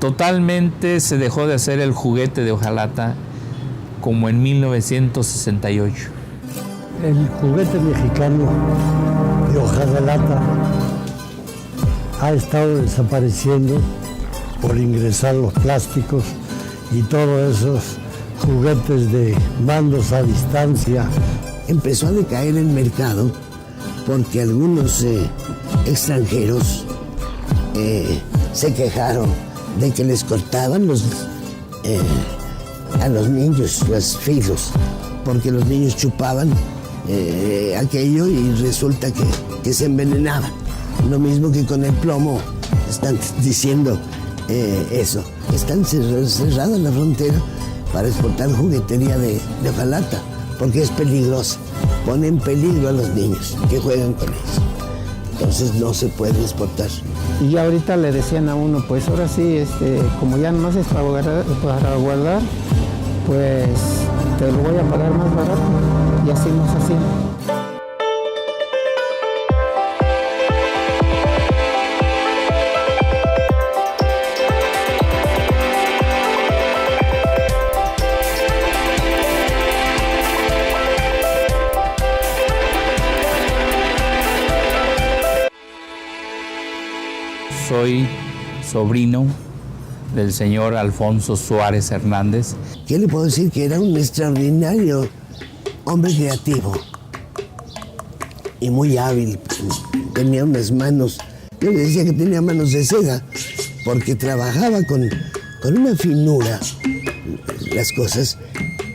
Totalmente se dejó de hacer el juguete de hojalata como en 1968. El juguete mexicano de hojalata ha estado desapareciendo por ingresar los plásticos y todos esos juguetes de mandos a distancia. Empezó a decaer el mercado porque algunos extranjeros se quejaron de que les cortaban a los niños los filos, porque los niños chupaban aquello y resulta que se envenenaban. Lo mismo que con el plomo, están diciendo eso. Están cerradas la frontera para exportar juguetería de hojalata, porque es peligrosa. Pone en peligro a los niños que juegan con ellos. Entonces no se puede exportar. Y ya ahorita le decían a uno, pues ahora sí, como ya no es para guardar, pues te lo voy a pagar más barato. Y así nos hacían. Soy sobrino del señor Alfonso Suárez Hernández. ¿Qué le puedo decir? Que era un extraordinario hombre creativo y muy hábil. Tenía unas manos, yo le decía que tenía manos de seda, porque trabajaba con una finura las cosas,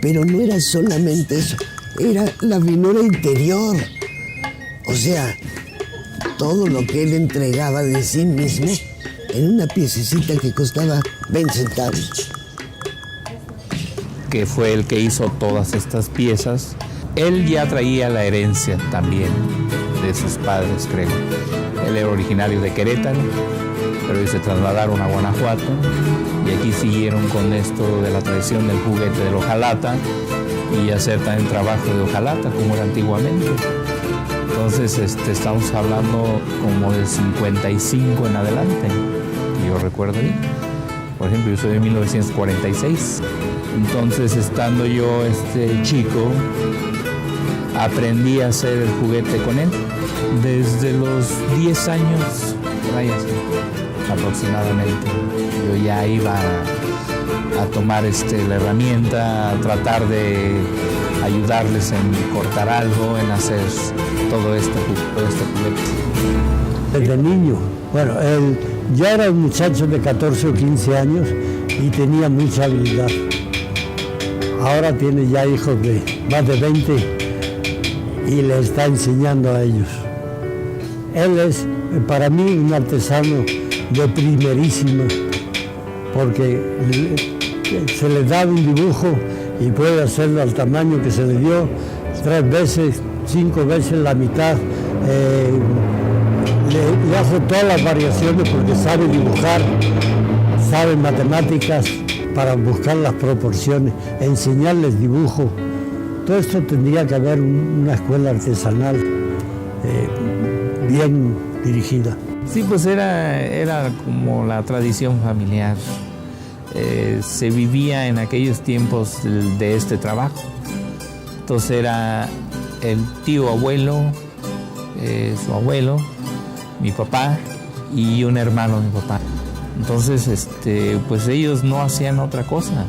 pero no era solamente eso, era la finura interior. O sea, todo lo que él entregaba de sí mismo en una piececita que costaba 20 centavos. Que fue el que hizo todas estas piezas. Él ya traía la herencia también de sus padres, creo. Él era originario de Querétaro, pero ellos se trasladaron a Guanajuato y aquí siguieron con esto de la tradición del juguete de hojalata y hacer también trabajo de hojalata como era antiguamente. Entonces estamos hablando como del 55 en adelante, que yo recuerdo bien. Por ejemplo, yo soy de 1946. Entonces, estando yo chico, aprendí a hacer el juguete con él. Desde los 10 años, por ahí así, aproximadamente, yo ya iba a tomar la herramienta, a tratar de ayudarles en cortar algo, en hacer todo este juguete. Desde niño, bueno, él ya era un muchacho de 14 o 15 años y tenía mucha habilidad. Ahora tiene ya hijos de más de 20 y le está enseñando a ellos. Él es, para mí, un artesano de primerísima, porque se le da un dibujo y puede hacerlo al tamaño que se le dio, 3 veces, 5 veces la mitad. Le hace todas las variaciones porque sabe dibujar, sabe matemáticas para buscar las proporciones, enseñarles dibujo. Todo esto tendría que haber una escuela artesanal bien dirigida. Sí, pues era como la tradición familiar. Se vivía en aquellos tiempos de este trabajo. Entonces era el tío abuelo, su abuelo, mi papá y un hermano de mi papá. Entonces, pues ellos no hacían otra cosa,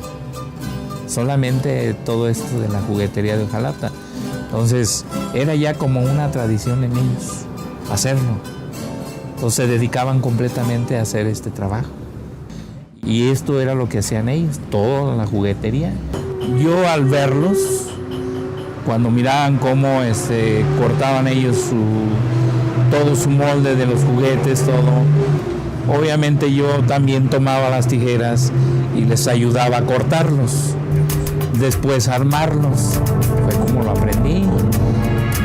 solamente todo esto de la juguetería de hojalata. Entonces, era ya como una tradición en ellos hacerlo. Entonces, se dedicaban completamente a hacer este trabajo. Y esto era lo que hacían ellos, toda la juguetería. Yo al verlos, cuando miraban cómo cortaban ellos todo su molde de los juguetes, todo, obviamente yo también tomaba las tijeras y les ayudaba a cortarlos, después a armarlos. Fue como lo aprendí,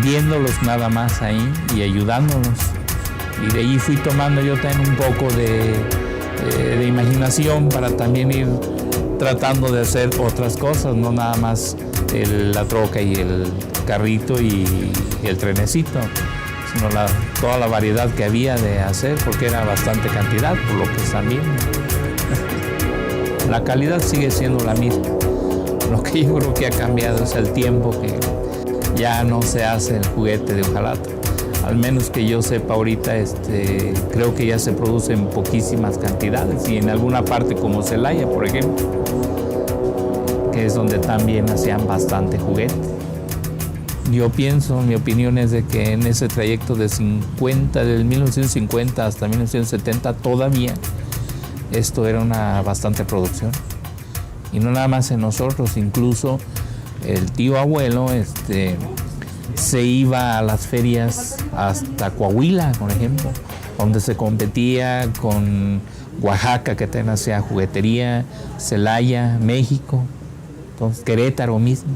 viéndolos nada más ahí y ayudándolos. Y de ahí fui tomando yo también un poco de imaginación para también ir tratando de hacer otras cosas, no nada más la troca y el carrito y el trenecito, sino toda la variedad que había de hacer, porque era bastante cantidad, por lo que están viendo. La calidad sigue siendo la misma. Lo que yo creo que ha cambiado es el tiempo, que ya no se hace el juguete de hojalata. Al menos que yo sepa ahorita, creo que ya se produce en poquísimas cantidades y en alguna parte como Celaya, por ejemplo, que es donde también hacían bastante juguete. Yo pienso, mi opinión es de que en ese trayecto del 1950 hasta 1970 todavía esto era una bastante producción. Y no nada más en nosotros, incluso el tío abuelo se iba a las ferias hasta Coahuila, por ejemplo, donde se competía con Oaxaca, que también hacía juguetería, Celaya, México, entonces Querétaro mismo.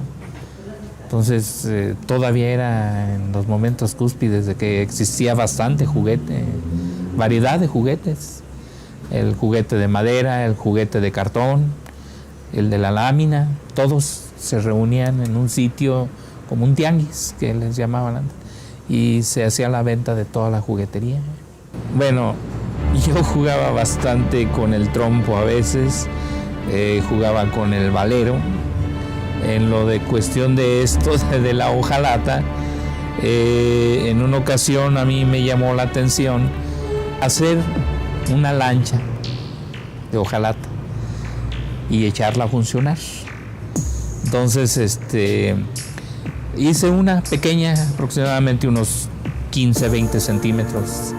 Entonces todavía era en los momentos cúspides de que existía bastante juguete, variedad de juguetes. El juguete de madera, el juguete de cartón, el de la lámina, todos se reunían en un sitio como un tianguis, que les llamaban antes, y se hacía la venta de toda la juguetería. Bueno, yo jugaba bastante con el trompo a veces, jugaba con el valero. En lo de cuestión de esto, de la hojalata, en una ocasión a mí me llamó la atención hacer una lancha de hojalata y echarla a funcionar. Entonces, hice una pequeña, aproximadamente unos 15-20 centímetros,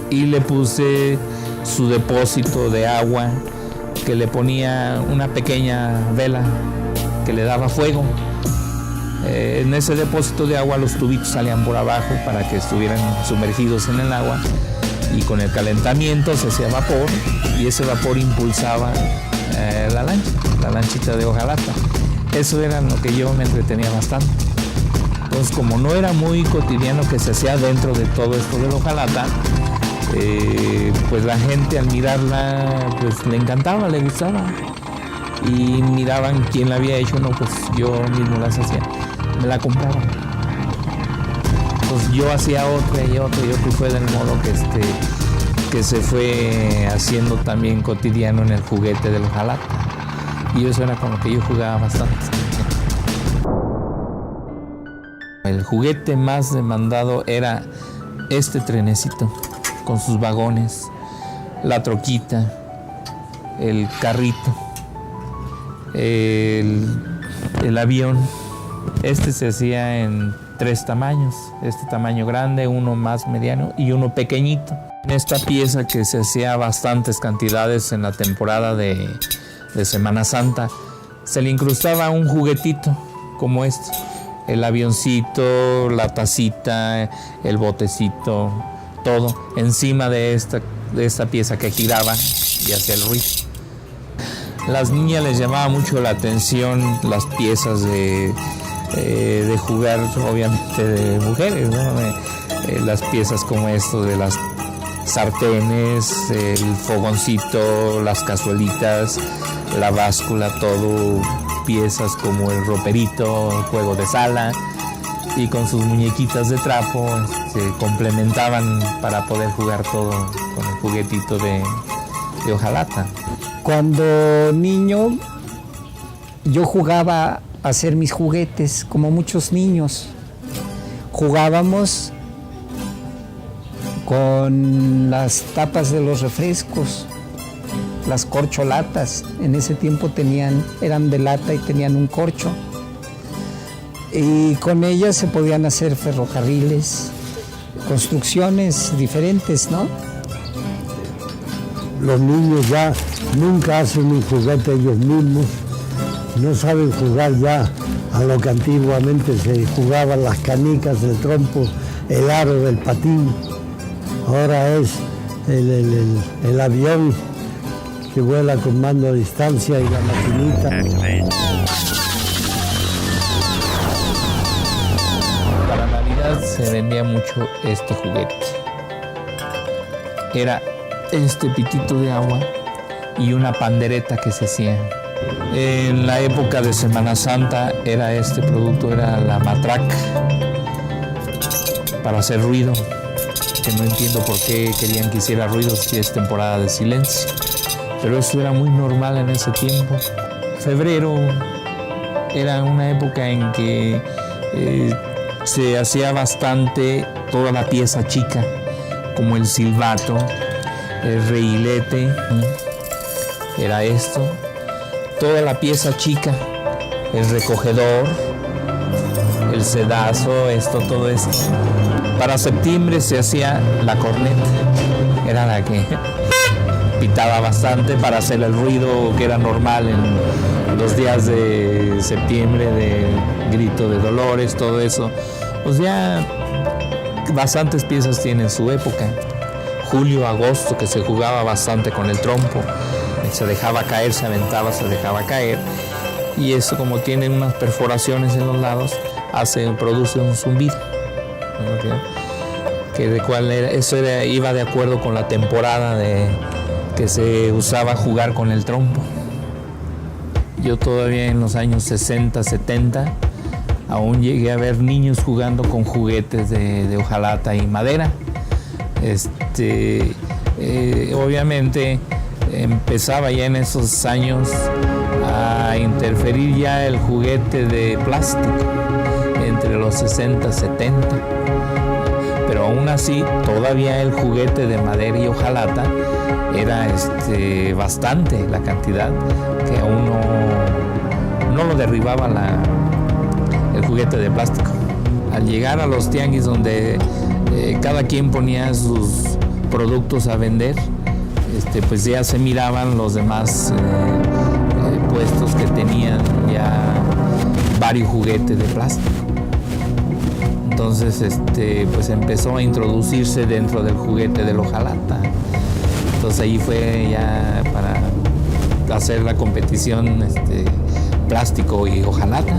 y le puse su depósito de agua, que le ponía una pequeña vela que le daba fuego. En ese depósito de agua los tubitos salían por abajo para que estuvieran sumergidos en el agua, y con el calentamiento se hacía vapor y ese vapor impulsaba la lanchita de hojalata. Eso era lo que yo me entretenía bastante. Entonces, como no era muy cotidiano que se hacía dentro de todo esto de la hojalata, pues la gente al mirarla pues le encantaba, le gustaba, y miraban quién la había hecho. No, pues yo mismo las hacía, me la compraban. Entonces yo hacía otra y otra y otra, y fue del modo que se fue haciendo también cotidiano en el juguete de la hojalata, y eso era con lo que yo jugaba bastante. El juguete más demandado era este trenecito con sus vagones, la troquita, el carrito, el avión. Se hacía en 3 tamaños, tamaño grande, uno más mediano y uno pequeñito. En esta pieza, que se hacía bastantes cantidades en la temporada de Semana Santa, se le incrustaba un juguetito como el avioncito, la tacita, el botecito, todo encima de esta pieza que giraba y hacía el ruido. Las niñas les llamaba mucho la atención las piezas de jugar, obviamente de mujeres, ¿no? Las piezas como esto de las sartenes, el fogoncito, las cazuelitas, la báscula, todo piezas como el roperito, el juego de sala, y con sus muñequitas de trapo se complementaban para poder jugar todo con el juguetito de hojalata. Cuando niño yo jugaba a hacer mis juguetes, como muchos niños. Jugábamos con las tapas de los refrescos, las corcholatas. En ese tiempo eran de lata y tenían un corcho. Y con ellas se podían hacer ferrocarriles, construcciones diferentes, ¿no? Los niños ya nunca hacen un juguete ellos mismos, no saben jugar ya a lo que antiguamente se jugaban, las canicas, el trompo, el aro del patín. Ahora es el avión que vuela con mando a distancia y la maquinita. Para Navidad se vendía mucho este juguete. Era este pitito de agua y una pandereta que se hacía. En la época de Semana Santa era este producto, era la matraca para hacer ruido, que no entiendo por qué querían que hiciera ruido si es temporada de silencio. pero eso era muy normal en ese tiempo. Febrero era una época en que se hacía bastante toda la pieza chica, como el silbato, el reguilete, era esto, toda la pieza chica, el recogedor, el sedazo, todo esto. Para septiembre se hacía la corneta, era la que pitaba bastante para hacer el ruido que era normal en los días de septiembre, de grito de dolores, todo eso. Pues ya bastantes piezas tienen su época. Julio, agosto, que se jugaba bastante con el trompo, se dejaba caer, se aventaba, se dejaba caer, y eso, como tiene unas perforaciones en los lados, produce un zumbido, ¿okay? Que de cuál era, iba de acuerdo con la temporada que se usaba jugar con el trompo. Yo todavía en los años 60, 70, aún llegué a ver niños jugando con juguetes de hojalata y madera. Obviamente empezaba ya en esos años a interferir ya el juguete de plástico entre los 60 y 70, pero aún así todavía el juguete de madera y hojalata era bastante la cantidad, que aún no lo derribaba el juguete de plástico. Al llegar a los tianguis donde cada quien ponía sus productos a vender, pues ya se miraban los demás puestos que tenían ya varios juguetes de plástico. Entonces pues empezó a introducirse dentro del juguete de la hojalata. Entonces ahí fue ya para hacer la competición plástico y hojalata.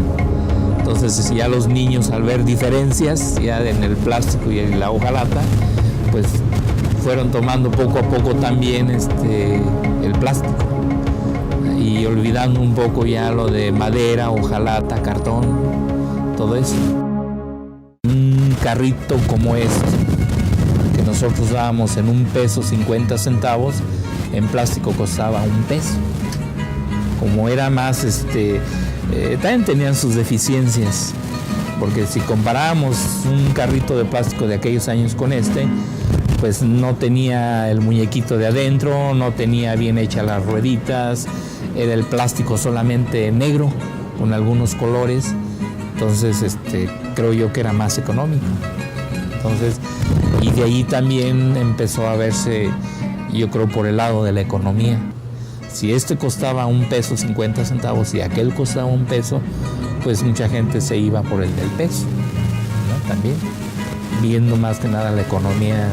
Entonces ya los niños, al ver diferencias ya en el plástico y en la hojalata, pues fueron tomando poco a poco también el plástico y olvidando un poco ya lo de madera, hojalata, cartón, todo eso. Un carrito como este, que nosotros dábamos en $1.50, en plástico costaba $1. Como era más, también tenían sus deficiencias, porque si comparábamos un carrito de plástico de aquellos años con pues no tenía el muñequito de adentro, no tenía bien hechas las rueditas, era el plástico solamente negro con algunos colores. Entonces creo yo que era más económico. Entonces, y de ahí también empezó a verse, yo creo, por el lado de la economía. Si costaba $1.50 y aquel costaba $1, pues mucha gente se iba por el del peso, ¿no? También viendo más que nada la economía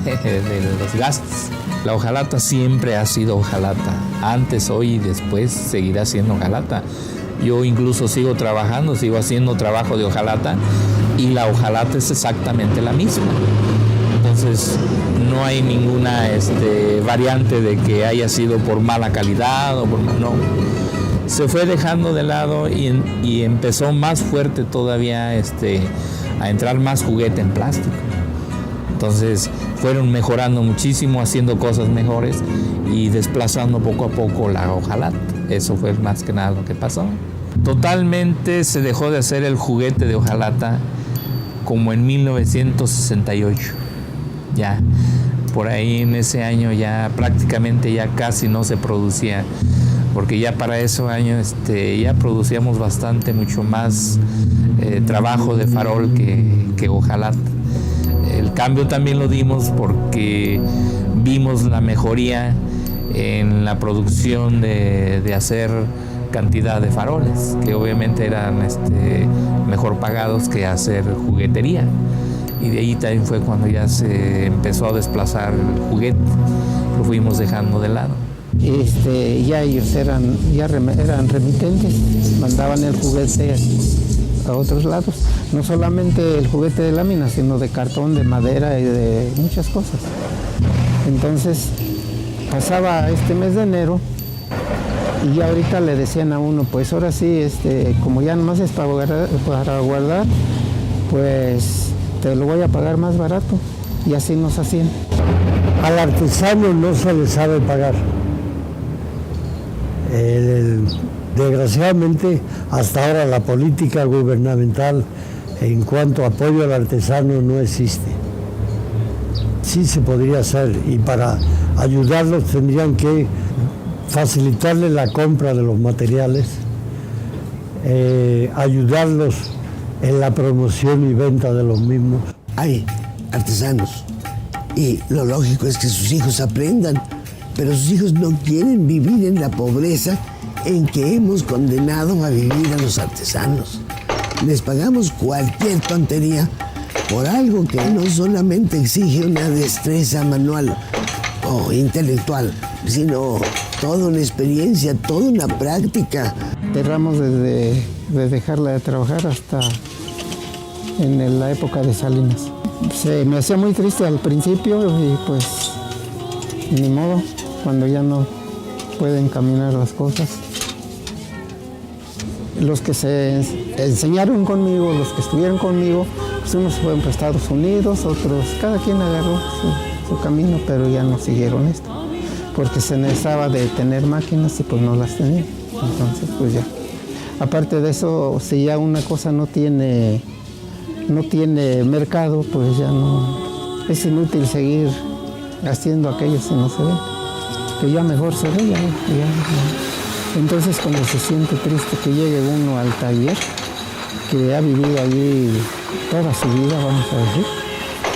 de los gastos. La hojalata siempre ha sido hojalata, antes, hoy y después seguirá siendo hojalata. Yo incluso sigo haciendo trabajo de hojalata, y la hojalata es exactamente la misma. Entonces no hay ninguna variante de que haya sido por mala calidad o no. Se fue dejando de lado y empezó más fuerte todavía a entrar más juguete en plástico. Entonces fueron mejorando muchísimo, haciendo cosas mejores y desplazando poco a poco la hojalata. Eso fue más que nada lo que pasó. Totalmente se dejó de hacer el juguete de hojalata como en 1968. Ya por ahí en ese año ya prácticamente ya casi no se producía, porque ya para esos años ya producíamos mucho más trabajo de farol que hojalata. El cambio también lo dimos porque vimos la mejoría en la producción de hacer cantidad de faroles, que obviamente eran mejor pagados que hacer juguetería. Y de ahí también fue cuando ya se empezó a desplazar el juguete, lo fuimos dejando de lado. Ya ellos eran remitentes, mandaban el juguete a otros lados, no solamente el juguete de lámina, sino de cartón, de madera y de muchas cosas. Entonces pasaba este mes de enero y ya ahorita le decían a uno, pues ahora sí, como ya nomás es para guardar, pues te lo voy a pagar más barato, y así nos hacían. Al artesano no se le sabe pagar. Desgraciadamente, hasta ahora la política gubernamental en cuanto a apoyo al artesano no existe. Sí se podría hacer, y para ayudarlos tendrían que facilitarles la compra de los materiales, ayudarlos en la promoción y venta de los mismos. Hay artesanos y lo lógico es que sus hijos aprendan, pero sus hijos no quieren vivir en la pobreza en que hemos condenado a vivir a los artesanos. Les pagamos cualquier tontería por algo que no solamente exige una destreza manual o intelectual, sino toda una experiencia, toda una práctica. Cerramos desde dejarla de trabajar hasta en la época de Salinas. Se me hacía muy triste al principio y pues ni modo, cuando ya no pueden caminar las cosas. Los que se enseñaron conmigo, los que estuvieron conmigo, pues unos fueron para Estados Unidos, otros, cada quien agarró su camino, pero ya no siguieron esto, porque se necesitaba de tener máquinas y pues no las tenían. Entonces pues ya. Aparte de eso, si ya una cosa no tiene mercado, pues ya no, es inútil seguir haciendo aquello si no se ve, que ya mejor se ve, ya. Entonces cuando se siente triste que llegue uno al taller, que ha vivido allí toda su vida, vamos a decir,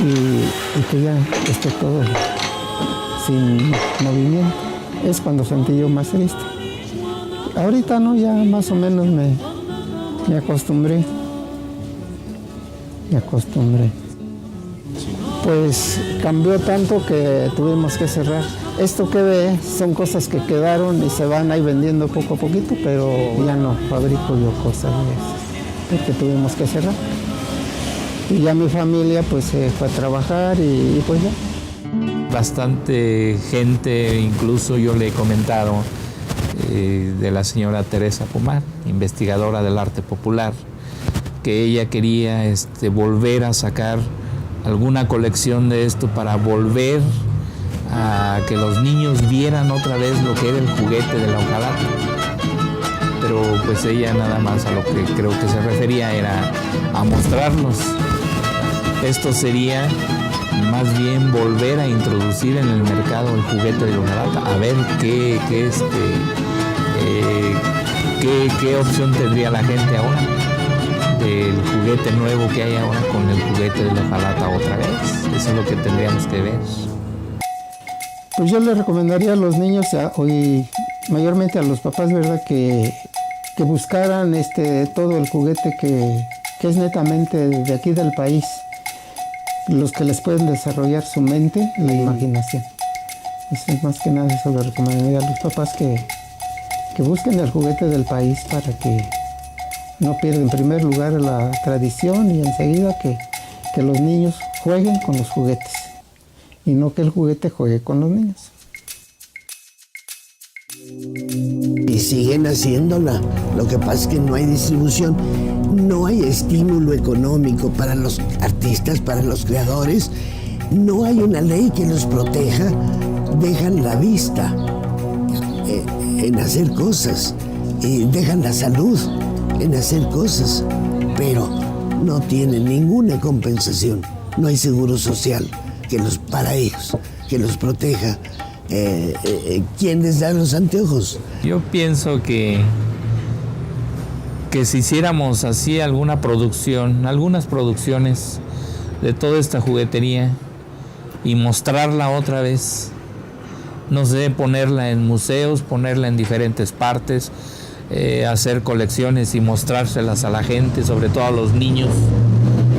y que ya esté todo sin movimiento, es cuando sentí yo más triste. Ahorita no, ya más o menos me acostumbré. Pues cambió tanto que tuvimos que cerrar. Esto que ve son cosas que quedaron y se van ahí vendiendo poco a poquito, pero ya no fabrico yo cosas de esas, porque tuvimos que cerrar. Y ya mi familia pues se fue a trabajar y pues ya. Bastante gente, incluso yo le he comentado de la señora Teresa Pomar, investigadora del arte popular, que ella quería volver a sacar alguna colección de esto para volver a que los niños vieran otra vez lo que era el juguete de la hojalata. Pero pues ella nada más a lo que creo que se refería era a mostrarlos. Esto sería más bien volver a introducir en el mercado el juguete de la hojalata, a ver qué opción tendría la gente ahora del juguete nuevo que hay ahora con el juguete de la hojalata otra vez. Eso es lo que tendríamos que ver. Pues yo le recomendaría a los niños y mayormente a los papás, ¿verdad?, que buscaran todo el juguete que es netamente de aquí del país, los que les pueden desarrollar su mente, la imaginación. Entonces, más que nada eso le recomendaría a los papás que busquen el juguete del país para que no pierdan en primer lugar la tradición y enseguida que los niños jueguen con los juguetes y no que el juguete juegue con los niños. Y siguen haciéndola. Lo que pasa es que no hay distribución, no hay estímulo económico para los artistas, para los creadores, no hay una ley que los proteja, dejan la vista en hacer cosas y dejan la salud en hacer cosas, pero no tienen ninguna compensación, no hay seguro social para ellos, que los proteja. ¿Quién les da los anteojos? Yo pienso que si hiciéramos así algunas producciones de toda esta juguetería y mostrarla otra vez, no sé, ponerla en museos, ponerla en diferentes partes, hacer colecciones y mostrárselas a la gente, sobre todo a los niños,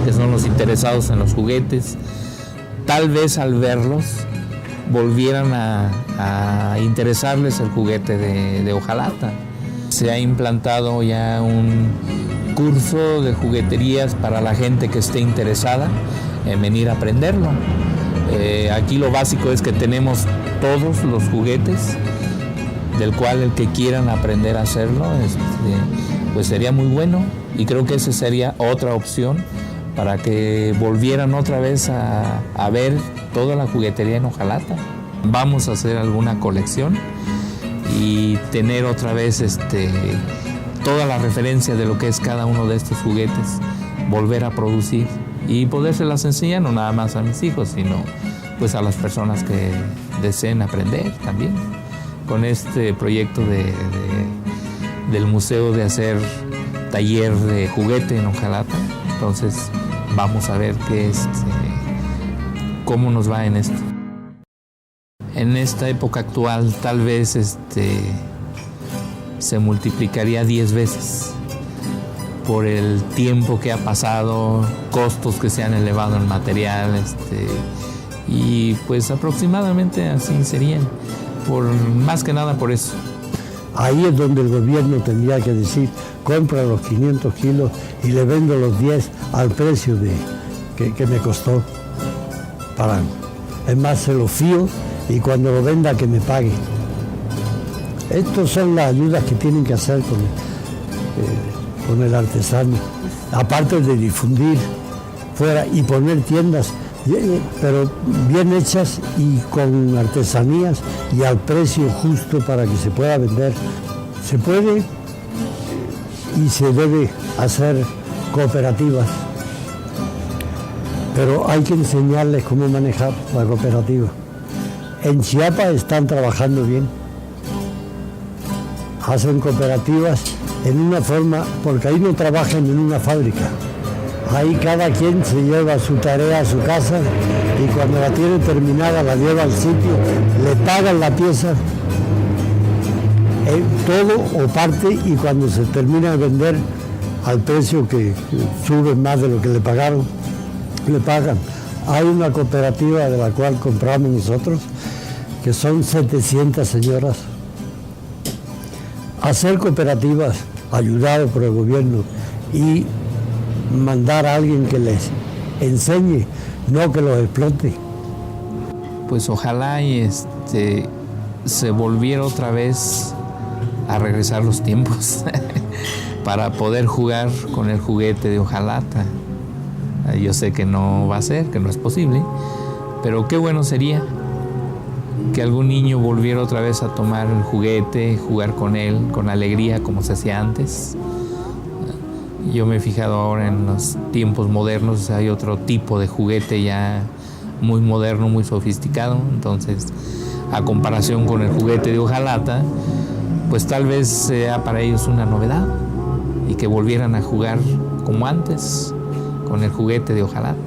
que son los interesados en los juguetes, tal vez al verlos volvieran a interesarles el juguete de hojalata. Se ha implantado ya un curso de jugueterías para la gente que esté interesada en venir a aprenderlo. Aquí lo básico es que tenemos todos los juguetes, del cual el que quieran aprender a hacerlo, pues sería muy bueno, y creo que esa sería otra opción para que volvieran otra vez a ver toda la juguetería en hojalata. Vamos a hacer alguna colección y tener otra vez toda la referencia de lo que es cada uno de estos juguetes, volver a producir y podérselas enseñar no nada más a mis hijos, sino pues a las personas que deseen aprender también. Con este proyecto del museo de hacer taller de juguete en Ojalata, entonces vamos a ver cómo nos va en esto. En esta época actual tal vez se multiplicaría 10 veces por el tiempo que ha pasado, costos que se han elevado en material, y pues aproximadamente así serían, más que nada por eso. Ahí es donde el gobierno tendría que decir, compra los 500 kilos y le vendo los 10 al precio que me costó. Es más, se lo fío y cuando lo venda que me pague. Estas son las ayudas que tienen que hacer con el artesano, aparte de difundir fuera y poner tiendas, pero bien hechas y con artesanías y al precio justo para que se pueda vender. Se puede y se debe hacer cooperativas, pero hay que enseñarles cómo manejar la cooperativa. En Chiapas están trabajando bien, hacen cooperativas en una forma, porque ahí no trabajan en una fábrica. Ahí cada quien se lleva su tarea a su casa y cuando la tiene terminada la lleva al sitio, le pagan la pieza, todo o parte, y cuando se termina de vender al precio que sube más de lo que le pagaron, le pagan. Hay una cooperativa de la cual compramos nosotros, que son 700 señoras. Hacer cooperativas ayudado por el gobierno y mandar a alguien que les enseñe, no que los explote. Pues ojalá y se volviera otra vez a regresar los tiempos para poder jugar con el juguete de Ojalata. Yo sé que no va a ser, que no es posible, pero qué bueno sería que algún niño volviera otra vez a tomar el juguete, jugar con él, con alegría como se hacía antes. Yo me he fijado ahora en los tiempos modernos, hay otro tipo de juguete ya muy moderno, muy sofisticado. Entonces, a comparación con el juguete de Ojalata, pues tal vez sea para ellos una novedad y que volvieran a jugar como antes con el juguete de Ojalata.